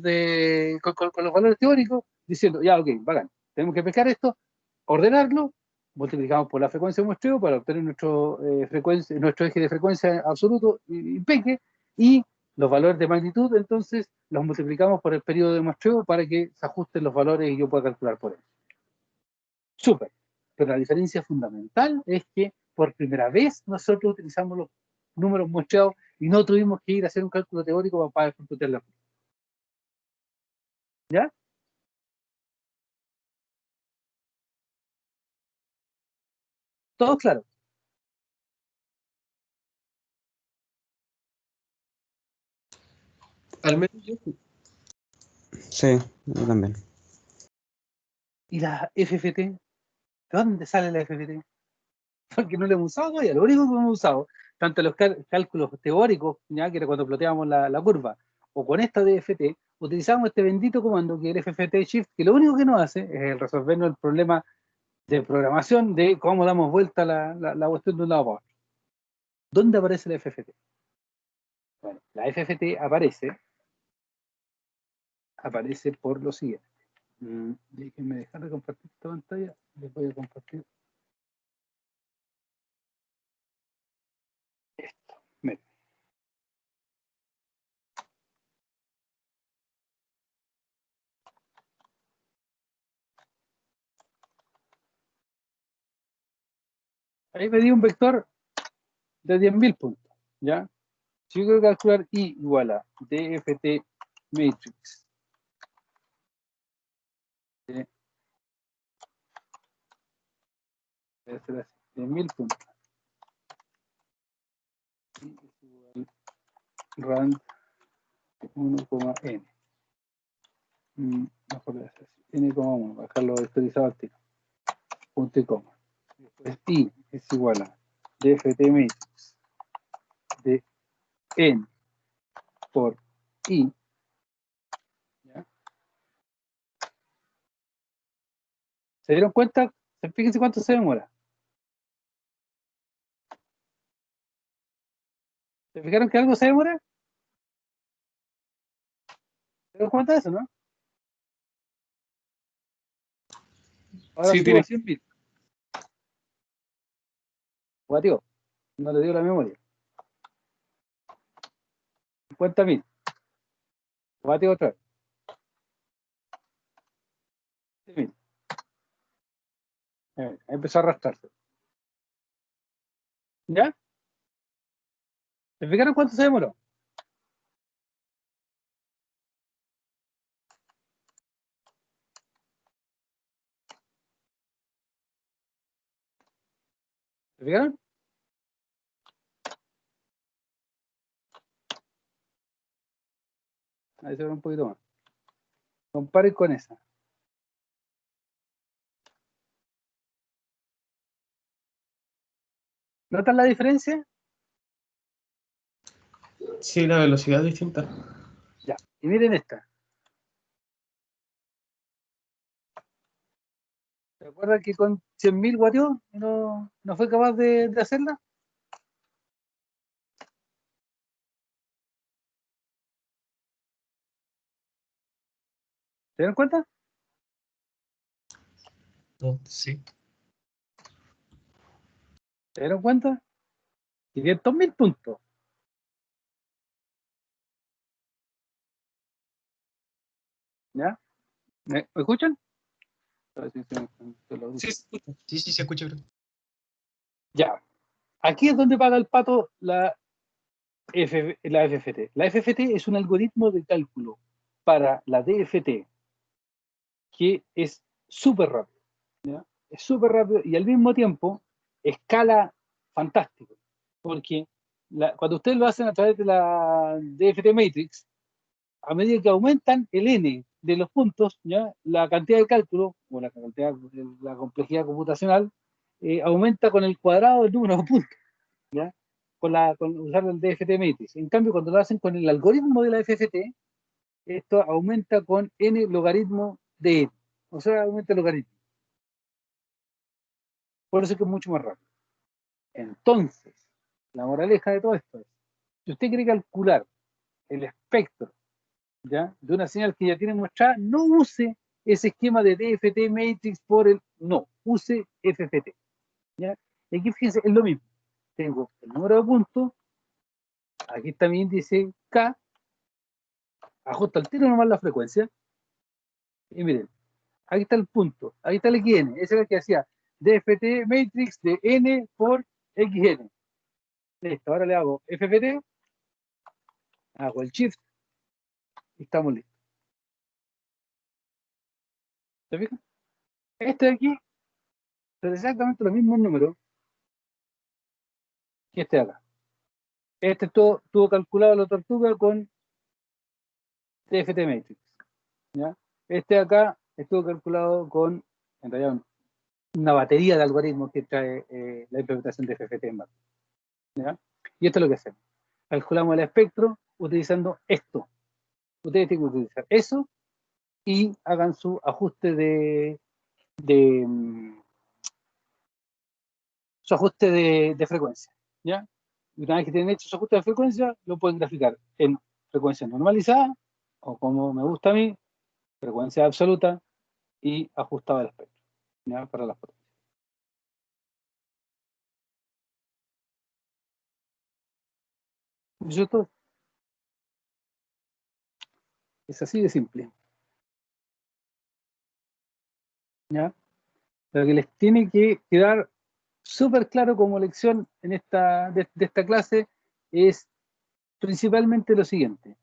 con los valores teóricos, diciendo, ya, ok, bacán, tenemos que pescar esto, ordenarlo, multiplicamos por la frecuencia de muestreo para obtener nuestro eje de frecuencia absoluto y peque, y los valores de magnitud, entonces los multiplicamos por el periodo de muestreo para que se ajusten los valores y yo pueda calcular por ellos. Súper. Pero la diferencia fundamental es que por primera vez nosotros utilizamos los números muestreados y no tuvimos que ir a hacer un cálculo teórico para computar la curva. ¿Ya? ¿Todo claro? Al menos yo. Sí, yo también. ¿Y la FFT? ¿De dónde sale la FFT? Porque no lo hemos usado todavía. Lo único que hemos usado, tanto los cálculos teóricos, ya que era cuando ploteábamos la curva, o con esta DFT, utilizamos este bendito comando que es el FFT Shift, que lo único que nos hace es el resolvernos el problema de programación de cómo damos vuelta la cuestión de un lado para otro. ¿Dónde aparece la FFT? Bueno, la FFT aparece por lo siguiente. Déjenme dejar de compartir esta pantalla. Les voy a compartir esto. Miren. Ahí me di un vector de 10.000 puntos, ¿ya? Si yo quiero calcular I igual a DFT matrix de 10.000 puntos, I es igual rand 1,n. Mejor de hacer n,1, bajarlo vectorizado al tiro, punto y coma. Después I es igual a DFT matrix de n por I. ¿Ya? ¿Se dieron cuenta? Fíjense cuánto se demora. ¿Se fijaron que algo se demora? ¿Se dieron cuenta de eso, no? Ahora Sí, subo tiene. a 100 bits. Guateo, no le dio la memoria. 50.000. Guateo otra vez. 100.000. Empezó a arrastrarse. ¿Ya? ¿Se fijaron cuánto se demoró? ¿Se fijaron? Ahí se ve un poquito más. Comparen con esa. ¿Notan la diferencia? Sí, la velocidad es distinta. Ya. Y miren esta. ¿Se acuerdan que con 100.000 guateó no fue capaz de hacerla? ¿Se dan cuenta? Sí. ¿Se dieron cuenta? 500.000 puntos. ¿Ya? ¿Me escuchan? A ver si se lo Sí, dice. Sí, se escucha, bro. Ya. Aquí es donde paga el pato la FFT. La FFT es un algoritmo de cálculo para la DFT que es súper rápido, ¿ya? Es súper rápido y al mismo tiempo escala fantástico, porque cuando ustedes lo hacen a través de la DFT Matrix, a medida que aumentan el n de los puntos, ¿ya? La cantidad de cálculo, o la complejidad computacional, aumenta con el cuadrado del número de puntos, ¿ya? Con usar el DFT Matrix. En cambio, cuando lo hacen con el algoritmo de la FFT, esto aumenta con n logaritmo de n. O sea, aumenta el logaritmo. Por eso es que es mucho más rápido. Entonces, la moraleja de todo esto es, si usted quiere calcular el espectro, ¿ya? De una señal que ya tiene mostrada, no use ese esquema de DFT Matrix no, use FFT, ¿ya? Y aquí fíjense, es lo mismo. Tengo el número de puntos, aquí está mi índice K, ajusto al tiro nomás la frecuencia, y miren, aquí está el punto, ahí está el XN, ese era el que hacía DFT Matrix de N por XN. Listo, ahora le hago FFT, hago el shift, y estamos listos. ¿Se fijan? Este de aquí es exactamente los mismos números que este de acá. Este tuvo calculado la tortuga con DFT Matrix, ¿ya? Este de acá estuvo calculado con, en realidad, una batería de algoritmos que trae la implementación de FFT en base, ¿ya? Y esto es lo que hacemos. Calculamos el espectro utilizando esto. Ustedes tienen que utilizar eso y hagan su ajuste de frecuencia, ¿ya? Y una vez que tienen hecho su ajuste de frecuencia, lo pueden graficar en frecuencia normalizada, o como me gusta a mí, frecuencia absoluta y ajustada al espectro, ¿ya? Para las potencias. ¿Eso es todo? Es así de simple, ¿ya? Lo que les tiene que quedar súper claro como lección en de esta clase es principalmente lo siguiente.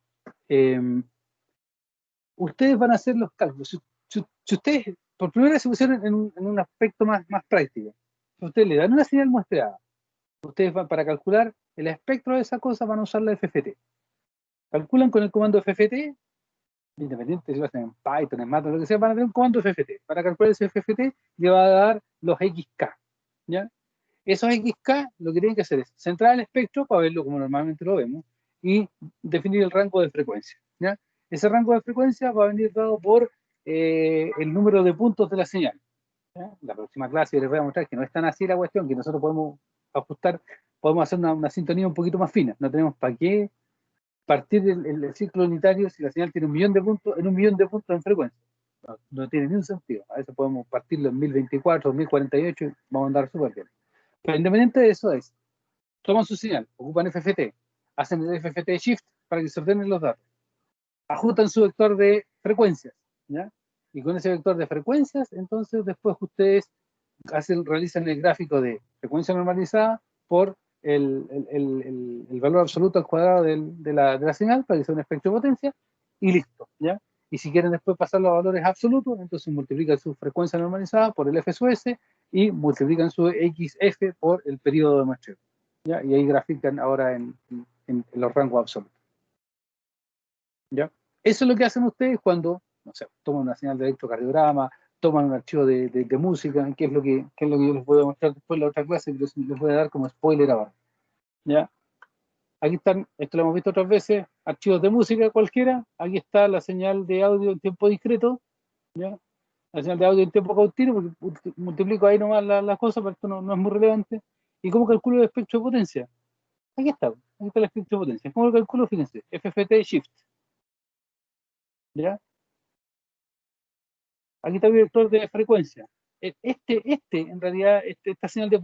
Ustedes van a hacer los cálculos. Si ustedes por primera vez se pusieron en un aspecto más práctico, si ustedes le dan una señal muestreada, ustedes van para calcular el espectro de esa cosa, van a usar la FFT. Calculan con el comando FFT, independiente si lo hacen en Python, en Math, lo que sea, van a tener un comando FFT. Para calcular ese FFT le va a dar los XK, ¿ya? Esos XK lo que tienen que hacer es centrar el espectro para verlo como normalmente lo vemos y definir el rango de frecuencia, ¿ya? Ese rango de frecuencia va a venir dado por el número de puntos de la señal, ¿ya? La próxima clase les voy a mostrar que no es tan así la cuestión, que nosotros podemos ajustar, podemos hacer una sintonía un poquito más fina. No tenemos para qué partir el ciclo unitario si la señal tiene 1.000.000 de puntos, en 1.000.000 de puntos en frecuencia. No tiene ni un sentido. A veces podemos partirlo en 1024, 1048 y vamos a andar súper bien. Pero independiente de eso toman su señal, ocupan FFT, hacen el FFT shift para que se ordenen los datos, ajustan su vector de frecuencias, ¿ya? Y con ese vector de frecuencias, entonces después ustedes realizan el gráfico de frecuencia normalizada por el valor absoluto al cuadrado de la señal para que sea un espectro de potencia y listo, ¿ya? Y si quieren después pasar los valores absolutos, entonces multiplican su frecuencia normalizada por el f sub s y multiplican su xf por el periodo de muestreo, ¿ya? Y ahí grafican ahora en los rangos absolutos, ¿ya? Eso es lo que hacen ustedes cuando, no sé, toman una señal de electrocardiograma, toman un archivo de música, que es lo que yo les voy a mostrar después en la otra clase, pero les voy a dar como spoiler ahora, ¿ya? Aquí están, esto lo hemos visto otras veces, archivos de música cualquiera, aquí está la señal de audio en tiempo discreto, ¿ya? La señal de audio en tiempo continuo, porque multiplico ahí nomás las cosas, pero esto no es muy relevante. ¿Y cómo calculo el espectro de potencia? Aquí está el espectro de potencia. ¿Cómo lo calculo? Fíjense, FFT Shift, ¿ya? Aquí está el vector de frecuencia. En realidad, esta señal de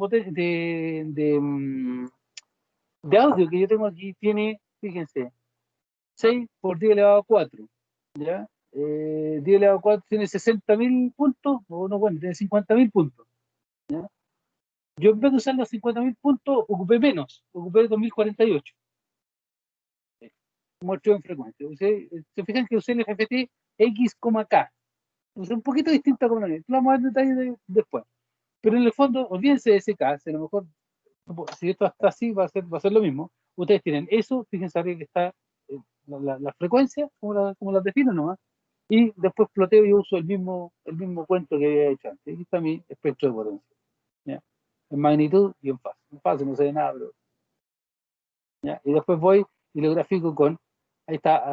audio que yo tengo aquí tiene, fíjense, 6 por 10 elevado a 4, ¿ya? 10 elevado a 4 tiene 60.000 puntos, o no, bueno, tiene 50.000 puntos, ¿ya? Yo en vez de usar los 50.000 puntos, ocupé menos, ocupé 2.048, muestro en frecuencia. Se fijan que usé el FFT X, K. Es un poquito distinta como la mía. Vamos a ver detalles después. Pero en el fondo, olvídense de ese K, si a lo mejor, si esto está así, va a ser lo mismo. Ustedes tienen eso, fíjense arriba que está la frecuencia, como las defino nomás, y después ploteo y uso el mismo cuento que había hecho antes. Aquí está mi espectro de potencia. ¿Ya? En magnitud y en fase. En fase no se ve nada, pero. ¿Ya? Y después voy y lo grafico con, ahí está,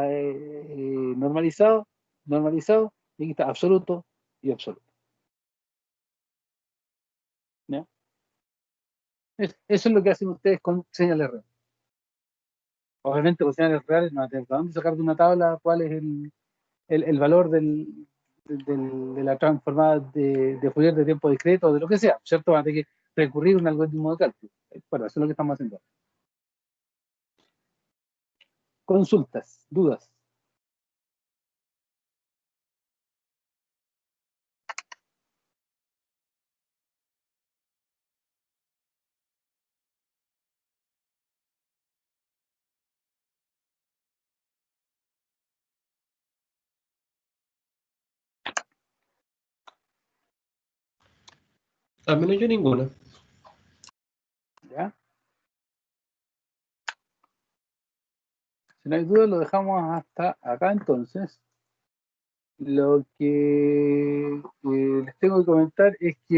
normalizado, normalizado, y aquí está absoluto y absoluto. ¿Ya? Eso es lo que hacen ustedes con señales reales. Obviamente con señales reales no van a tener dónde sacar de una tabla cuál es el valor de la transformada de Fourier de tiempo discreto o de lo que sea, ¿cierto? Van a tener que recurrir a un algoritmo de cálculo. Bueno, eso es lo que estamos haciendo. Consultas, dudas. Al menos yo ninguna. ¿Ya? Si no hay dudas, lo dejamos hasta acá entonces. Lo que les tengo que comentar es que